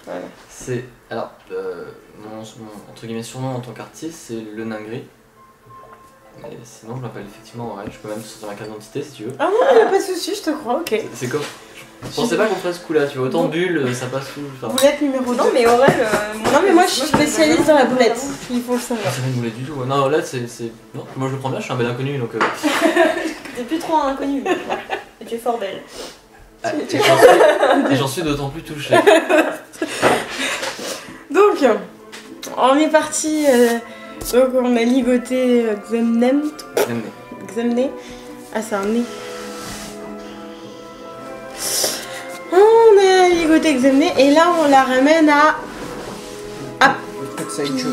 Voilà. C'est... Alors, mon entre guillemets surnom en tant qu'artiste, c'est le nain gris. Mais sinon, je m'appelle effectivement Aurel. Je peux même te sortir ma carte d'identité si tu veux. Ah non, y'a pas de soucis, je te crois, ok. C'est comme... Je pensais pas qu'on ferait ce coup-là, tu vois. Autant bulle, ça passe tout. Enfin... Boulette numéro 2. Non, mais Aurel. Non, mais moi je suis spécialiste dans la boulette. Il faut le savoir. C'est pas une boulette du tout. Non, là, c'est... Non, moi je le prends bien, je suis un bel inconnu donc... T'es plus trop un inconnu. Et tu es fort belle. Et j'en suis d'autant plus touché. Donc, on est parti. Donc, on a ligoté Xemné. Ah, c'est un nez. On a ligoté Xemné et là, on la ramène à. Appius.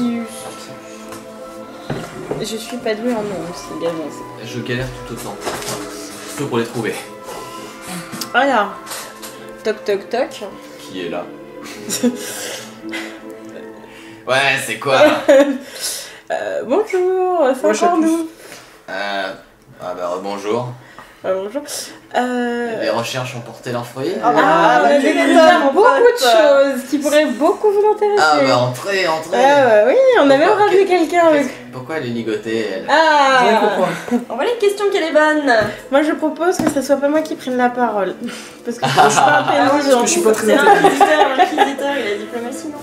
Je suis pas douée en nom aussi, également. Je galère tout autant. Surtout pour les trouver. Voilà. Toc toc toc. Qui est là? Ouais, c'est quoi? Bonjour, c'est encore nous. Ah bah bonjour. Bonjour. Les recherches ont porté leurs fruits. On a découvert beaucoup de choses qui pourraient beaucoup vous intéresser. Ah bah entrez. Oui, on a même ramené quelqu'un avec. Pourquoi elle est ligotée elle? Envoie une question qu'elle est bonne. Moi je propose que ce soit pas moi qui prenne la parole. Parce que je suis pas un pénal, parce que je suis pas très C'est intelligent. l'inquisiteur, il a diplomatie, non?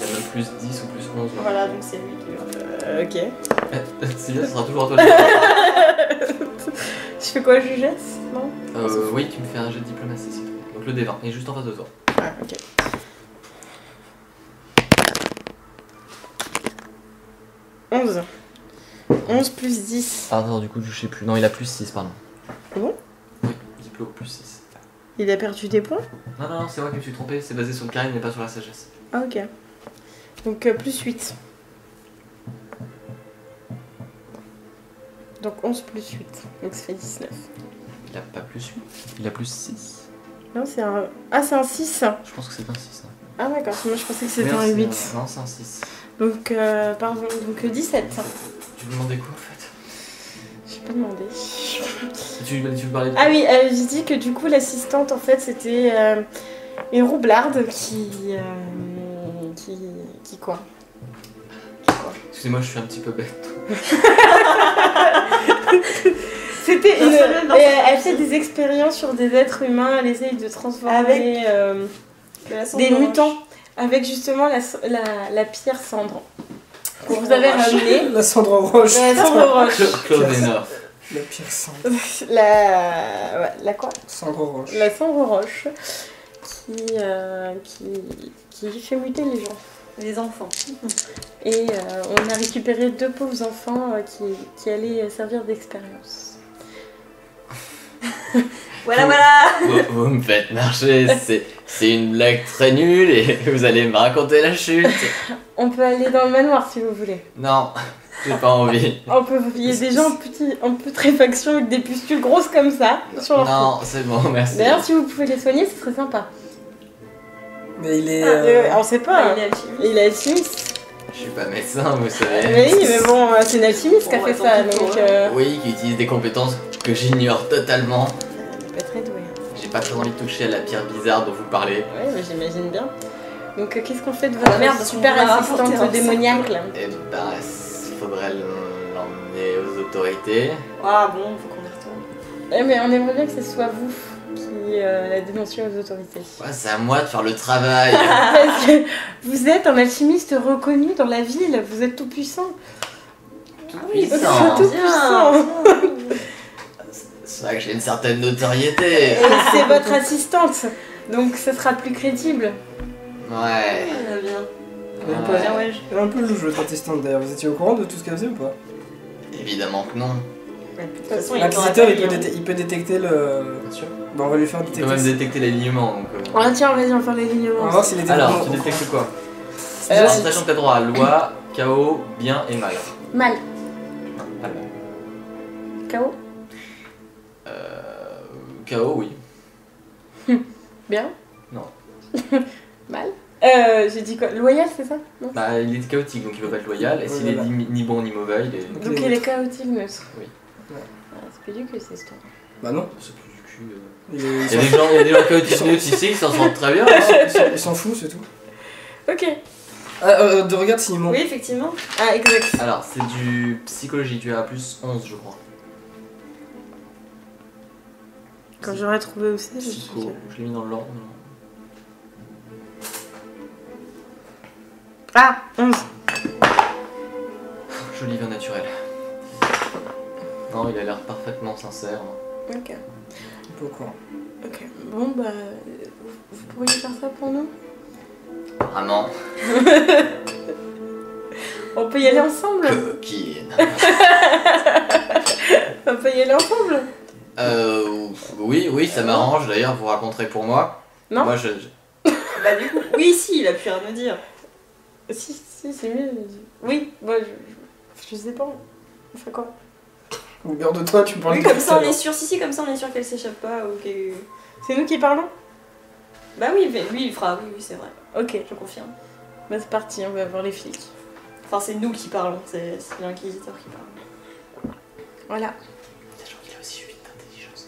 Il y a même plus 10 ou plus 11. Voilà, donc c'est lui qui va. Ok. Sylvia, ce sera toujours à toi. Je fais quoi, je jette? Non? Oui, tu me fais un jet de diplomatie s'il te plaît. Donc le D20, il est juste en face de toi. Ah, ok. 11. 11 plus 10. Ah non, du coup, je sais plus. Non, il a plus 6, pardon. Ah bon? Oui, diplo plus 6. Il a perdu des points? Non, c'est moi qui me suis trompé. C'est basé sur le charisme mais pas sur la sagesse. Ah, ok. Donc plus 8. Donc 11 plus 8. Donc ça fait 19. Il a pas plus 8, il a plus 6. Non, c'est un. Ah, c'est un 6. Je pense que c'est un 6. Hein. Ah, d'accord. Moi je pensais que c'était Mais un 8. Non, c'est un 6. Donc, pardon. Donc 17. Tu me demandais quoi en fait? J'ai pas demandé. Tu veux parler de... Ah oui, j'ai dit que du coup l'assistante en fait c'était une roublarde qui quoi? Excusez-moi, je suis un petit peu bête. C'était une... elle fait des expériences sur des êtres humains, elle essaye de transformer des mutants avec justement la pierre cendre. Que vous avez ramenée. La cendre roche. La cendre roche. Claude Hénor. La pire cendre. La quoi? Cendre roche. La cendre roche qui fait muter les gens. Les enfants. Et on a récupéré 2 pauvres enfants qui allaient servir d'expérience. Voilà. Vous me faites marcher, c'est une blague très nulle et vous allez me raconter la chute. On peut aller dans le manoir si vous voulez. Non, j'ai pas envie. Il y a des gens en putréfaction avec des pustules grosses comme ça sur leur Non, c'est bon, merci. D'ailleurs, si vous pouvez les soigner, ce serait sympa. Mais il est. On sait pas. Il est alchimiste. Il est alchimiste. Je suis pas médecin, vous savez. Mais oui, mais bon, c'est une alchimiste qui a fait ça. Donc, Oui, qui utilise des compétences que j'ignore totalement. il est pas très doué. J'ai pas très envie de toucher à la pierre bizarre dont vous parlez. Ouais, mais j'imagine bien. Donc, qu'est-ce qu'on fait de votre merde, super on va rapporter assistante un démoniaque là? Eh ben, il faudrait l'emmener aux autorités. Ah bon, faut qu'on y retourne. Ouais, mais on aimerait bien que ce soit vous qui la dénoncions aux autorités. Ouais, c'est à moi de faire le travail. Parce que vous êtes un alchimiste reconnu dans la ville, vous êtes tout puissant. Puissant. Tout puissant. C'est vrai que j'ai une certaine notoriété. Et c'est votre assistante, donc ce sera plus crédible. Ouais. Bien. Ouais. Elle est un peu louche votre assistante d'ailleurs. Vous étiez au courant de tout ce qu'elle faisait ou pas? Évidemment que non. De toute façon, L'inquisiteur il peut détecter le. Bien sûr. Bon, on va lui faire Tu détecter. peux même détecter l'alignement. Donc, Ah tiens, vas-y, on va faire les On va lignements. voir s'il était Alors, vraiment tu au détectes quoi? Euh, Sachant que t'as droit à loi, chaos, bien et mal. Mal. Non, pas mal. K.O. Chaos, oui. Bien. Non. Mal. J'ai dit quoi? Loyal, c'est ça? Non. Bah, il est chaotique donc il peut pas être loyal. Et s'il est Voilà. ni bon ni mauvais, il est. Donc il est chaotique neutre. Oui. Ah, c'est plus du que cette histoire. Bah non. C'est plus du cul. foutus. Il y a des gens qui utilisent ici qui s'en sortent très bien. Hein. Ils s'en foutent, c'est tout. Ok. De regarde s'il monte. Oui, effectivement. Ah, exact. Alors, c'est du psychologie, tu as plus 11, je crois. Quand j'aurais trouvé aussi, Psycho, je l'ai mis dans l'ordre. Ah, 11. Joli vin naturel. Non, il a l'air parfaitement sincère. Ok. Un peu au courant. Ok. Bon, bah. Vous pourriez faire ça pour nous? Vraiment. On peut y aller ensemble? Coquine. On peut y aller ensemble? Oui, ça m'arrange. D'ailleurs, vous raconterez pour moi. Non? Moi, Bah, du coup, oui, si, il a plus rien à dire. Si, c'est mieux. Oui, moi, je sais pas. On fait quoi? Garde-toi, tu me parles Oui, comme ça, on est sûr. Si, comme ça, on est sûr qu'elle s'échappe pas. Ou qu'elle... C'est nous qui parlons? Bah oui, mais lui, il fera. Oui, c'est vrai. Ok. Je confirme. Bah, c'est parti, on va voir les flics. Enfin, c'est nous qui parlons. C'est l'inquisiteur qui parle. Voilà. Sachant qu'il a aussi 8 d'intelligence.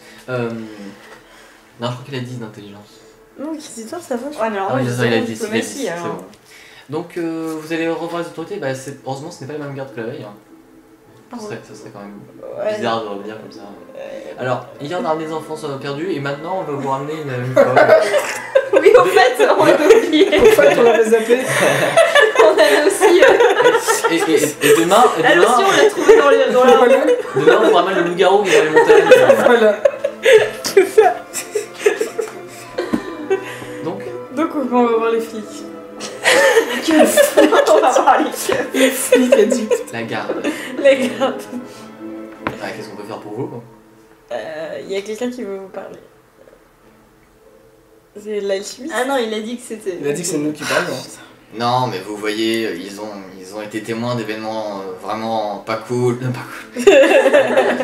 Non, je crois qu'il a 10 d'intelligence. Non, l'inquisiteur, ça va. Ouais, mais alors, Ah oui, moi, il a je 10, sais il a 10, diplomatie, c'est alors. bon. Donc, vous allez revoir les autorités. Bah, heureusement, ce n'est pas les mêmes gardes que la veille. Hein. Ça serait quand même bizarre de revenir comme ça. Alors, hier on a ramené des enfants perdus et maintenant on va vous ramener une folle. Oui, au fait, on a oublié. Au fait, on avait zappé. On avait aussi. Et demain, Elle aussi, on l'a trouvé dans la. demain on vous ramène le loup-garou qui est dans les montagnes. Voilà. C'est ça. Donc, on va voir les flics. On va voir les keufs. Les flics addicts. la garde. Les gardes. Qu'est-ce qu'on peut faire pour vous? Y a quelqu'un qui veut vous parler. C'est l'alchimiste. Ah non, il a dit que c'était. Il a dit que c'est nous qui parlons. Non, mais vous voyez, ils ont été témoins d'événements vraiment pas cool.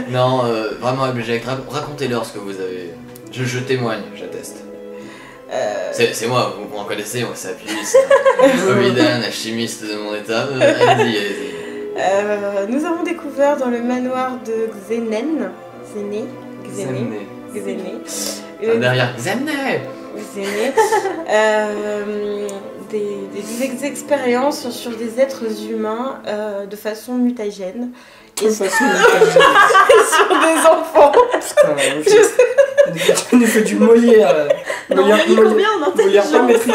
Non, vraiment abject. Racontez-leur ce que vous avez. Je témoigne, j'atteste. C'est moi, vous m'en connaissez, moi c'est Apulus, Ovidan, alchimiste de mon état. Allez-y. Nous avons découvert dans le manoir de Xéné. Derrière. Xéné. Des expériences sur des êtres humains de façon mutagène. De façon mutagène. Sur des enfants. Putain, il nous fait du Molière. Non, on a mis combien en intelligence? Molière pas maîtrisé.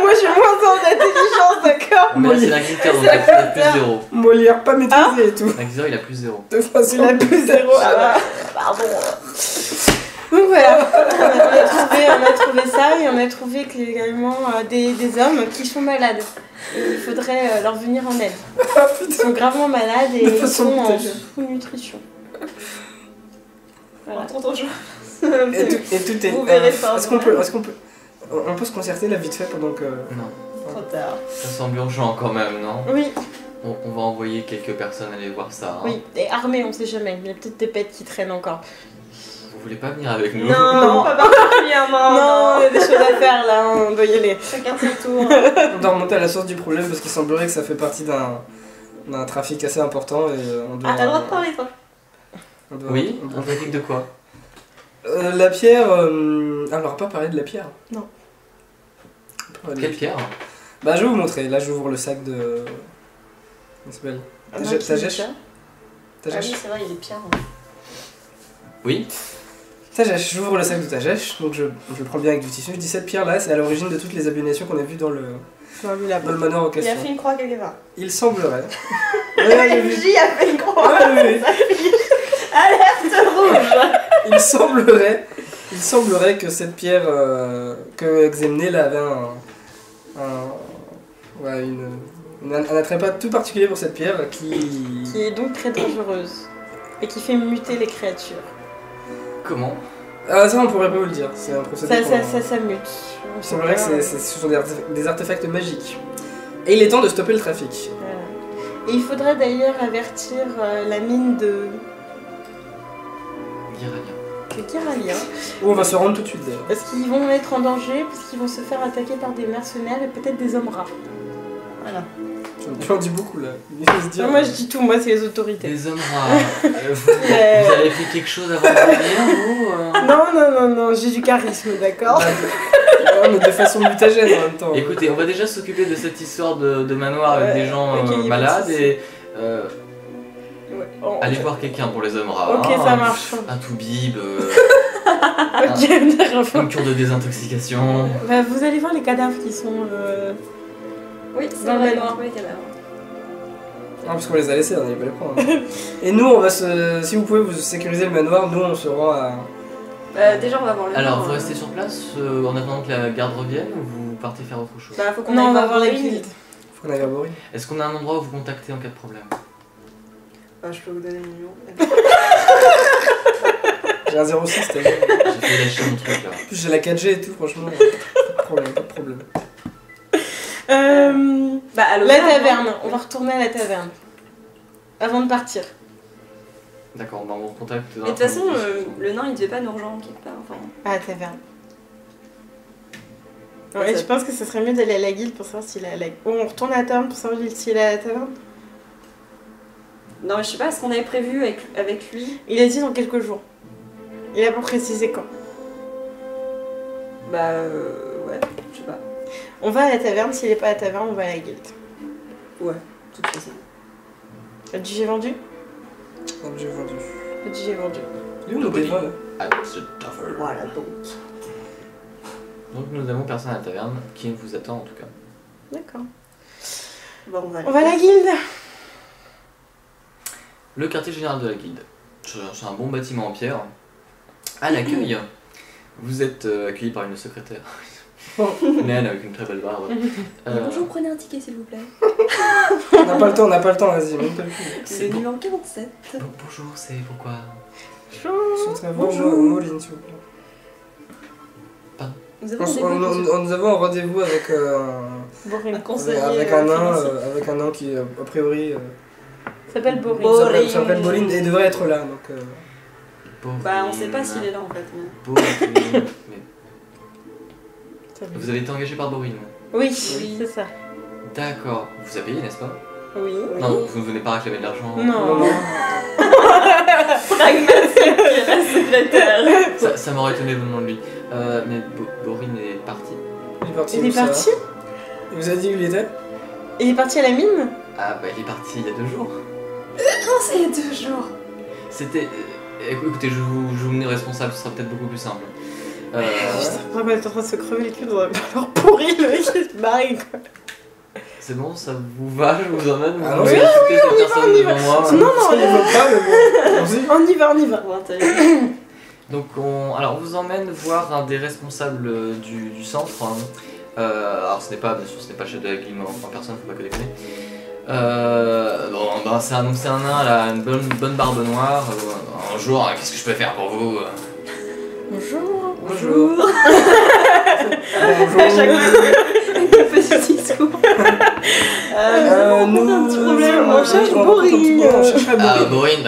Moi j'ai moins en intelligence, d'accord? Mais là c'est l'inquisiteur, donc il a plus 0. Molière pas maîtrisé et tout. L'inquisiteur il a plus 0. De façon Il a plus 0. Pardon. Donc voilà, on a trouvé ça et on a trouvé également des hommes qui sont malades. Et il faudrait leur venir en aide. Ils sont gravement malades et ils sont en sous-nutrition. Voilà. Et tout est. Vous verrez ça. Est-ce qu'on peut se concerter là vite fait pendant que. Non. Trop tard. Ça semble urgent quand même, non? Oui, On va envoyer quelques personnes aller voir ça. Hein. oui. Et armés, on sait jamais. Il y a peut-être des pets qui traînent encore. Vous voulez pas venir avec nous? Non, pas particulièrement. Non, il y a des choses à faire là, on doit y aller. Chacun son tour. On doit remonter à la source du problème parce qu'il semblerait que ça fait partie d'un trafic assez important et on doit. Ah, t'as le droit de parler, toi. Oui, un trafic de quoi? La pierre. Ah, on n'aura pas parlé de la pierre. Non. Quelle pierre? Bah, je vais vous montrer. Là, j'ouvre le sac de. Comment ça s'appelle? Tagesh. Ah oui, c'est vrai, il est pierre. Oui. Tagesh, j'ouvre le sac de Tagesh, donc je le prends bien avec du tissu. Je dis cette pierre là, c'est à l'origine de toutes les abominations qu'on a vues dans le manoir en Il question. a fait une croix quelque part. Il semblerait. J a fait une croix. Ouais. Alerte rouge. Il semblerait que cette pierre, que Xemné là avait un attrait pas tout particulier pour cette pierre qui est donc très dangereuse et qui fait muter les créatures. Comment? Ah, ça on pourrait pas vous le dire, c'est un procédé. Ça mute. Il semblerait que ce sont des artefacts magiques. Et il est temps de stopper le trafic. Et il faudrait d'ailleurs avertir la mine de Gyralia. Où on va se rendre tout de suite d'ailleurs. Parce qu'ils vont être en danger, parce qu'ils vont se faire attaquer par des mercenaires et peut-être des hommes rats. Voilà. Tu en dis beaucoup là. Moi je dis tout, moi c'est les autorités. Les hommes rares. Vous avez fait quelque chose avant de venir, vous Non, j'ai du charisme, d'accord. Mais de façon mutagène en même temps. Écoutez, on va déjà s'occuper de cette histoire de manoir avec des gens malades et... allez voir quelqu'un pour les hommes rares. Ok, ça marche. Un toubib, Ok, une cure de désintoxication. Bah, vous allez voir les cadavres qui sont... Oui, c'est dans vrai, le manoir. les cadavres. Non, parce qu'on les a laissés, on n'allait pas les prendre. Et nous, on va se... Si vous pouvez vous sécuriser le manoir, nous on se rend à... Déjà, on va voir le Alors, manoir, vous restez sur place en attendant que la garde revienne ou vous partez faire autre chose? Bah, faut qu'on Non, on aille va voir la Boris. guilde. Faut qu'on aille à Boris. Est-ce qu'on a un endroit où vous contacter en cas de problème? Je peux vous donner le numéro. J'ai un 06, t'as vu. J'ai fait lâcher mon truc là. En plus, j'ai la 4G et tout, franchement. Pas de problème. Bah, à La l'auberge, taverne, hein. on va retourner à la taverne. Avant de partir. D'accord, bah on vous contacte. Mais de toute façon, le nain il devait pas nous rejoindre quelque part. Enfin, À la taverne. Ouais, Ouais, ça- je pense que ce serait mieux d'aller à la guilde pour savoir s'il est à la... On retourne à la taverne pour savoir s'il est à la taverne. non, mais je sais pas ce qu'on avait prévu avec lui. Il a dit dans quelques jours. Il a pas précisé quand. Bah, ouais, je sais pas. On va à la taverne, s'il est pas à la taverne, on va à la guilde. Ouais, de toute façon. Le j'ai vendu? Non, j'ai vendu. Le j'ai vendu. Il est où nos dévins là? Voilà donc. Donc nous avons personne à la taverne qui vous attend en tout cas. D'accord. Bon, On va à la guilde. Le quartier général de la guilde. C'est un bon bâtiment en pierre. À l'accueil, vous êtes accueilli par une secrétaire. Naine avec une très belle barbe. Bonjour, prenez un ticket s'il vous plaît. On n'a pas le temps, vas-y, même pas le coup. C'est le numéro 47. Bonjour, c'est pourquoi? Je voudrais voir Moline, s'il vous plaît. Nous avons rendez-vous. Nous avons un rendez-vous avec Boring. Un conseiller. avec un nain qui, a priori, S'appelle Boring. Boring. s'appelle Bolin et devrait être là. Donc, Bah, on sait pas s'il est là en fait. Mais... Borin. Mais vous avez été engagé par Borin? Oui, c'est ça. D'accord. Vous avez payé, n'est-ce pas? Oui. Non, vous ne venez pas réclamer de l'argent. Non. Pragmatique, la secrétaire. Ça m'aurait étonné venant de lui. Mais Borin est parti. il est parti. Il est parti? Il vous a dit où il était? Il est parti à la mine? Ah bah il est parti il y a 2 jours. Non, c'est il y a 2 jours. C'était... écoutez, je vous mets responsable, ce sera peut-être beaucoup plus simple. Putain, vraiment, elle est en train de se crever le cul dans un leur pourri, le mec il se barre quoi. C'est bon, ça vous va? Je vous emmène? Ah Vous oui, voulez insulter cette personne devant moi? Non, Ça ne veut pas, mais bon. on y va. Donc alors on vous emmène voir un des responsables du centre. Alors ce n'est pas, bien sûr, ce n'est pas le chef de la guilde en personne, faut pas que déconner. Bon, ben, c'est un nain, là, une bonne barbe noire. Bonjour, qu'est-ce que je peux faire pour vous? Bonjour. Bonjour. À chaque fois, le petit discours. Nous, un petit problème, on cherche Boring. Ah,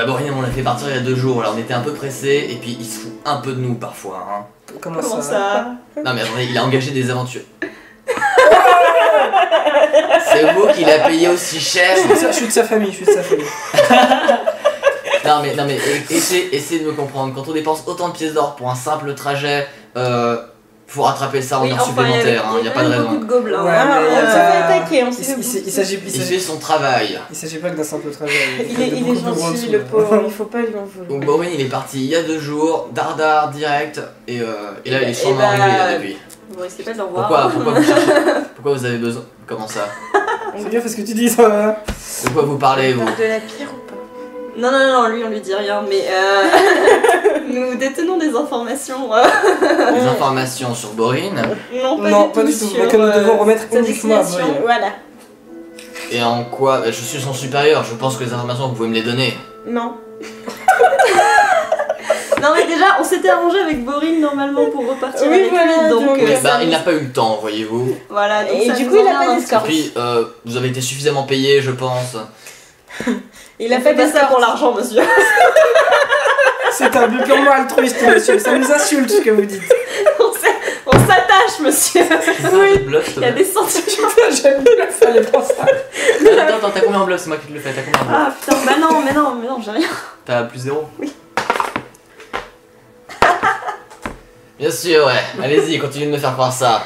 Borin, on l'a fait partir il y a 2 jours, alors on était un peu pressés, et puis il se fout un peu de nous parfois. Hein. Comment Comment ça? ça? Non mais attendez, il a engagé des aventuriers. C'est vous qui l'a payé aussi cher. Je suis de sa famille, Non mais essayez de me comprendre. Quand on dépense autant de pièces d'or pour un simple trajet, faut rattraper ça en heures supplémentaires, il n'y a pas de raison. beaucoup de gobelins. Ouais, Ah, mais, on s'est fait attaquer, on s'est fait Il Il fait son travail. s'agit pas que d'un simple trajet. Il est gentil, le pauvre, il faut pas lui en vouloir. Donc Borin il est parti il y a 2 jours, dardard direct, et là il est sûrement bah, arrivé là depuis. Vous risquez pas de le revoir. Pourquoi vous cherchez? Pourquoi vous avez besoin? Comment ça? Fais gaffe à ce que tu dis, ça. De quoi vous parlez On vous? parle de la pierre ou pas? Non, lui on lui dit rien, mais nous détenons des informations. Des informations sur Borin, Non, Pas du tout. sur, Que nous devons remettre sa uniquement à destination. Borin. Voilà. et en quoi? Je suis son supérieur, je pense que les informations vous pouvez me les donner. Non. Non mais déjà, on s'était arrangé avec Borin normalement pour repartir Oui, avec voilà, lui, donc donc, Il n'a pas eu le temps, voyez-vous. voilà. Donc Et ça du nous coup, il a emmerde pas un d'escorte. petit peu. Puis, vous avez été suffisamment payé, je pense. Il On a fait fait pas ça pour l'argent, monsieur. C'est un but purement altruiste, monsieur. Ça nous insulte ce que vous dites. On s'attache tâche, monsieur. Oui. Il y a des sentiments. J'aime bien le faire pour ça. Attends, t'as combien en bluff? C'est moi qui te le fais, t'as combien en bluff? Ah putain, bah non, j'ai rien. T'as plus 0? Oui. Bien sûr, ouais. Allez-y, continue de me faire croire ça.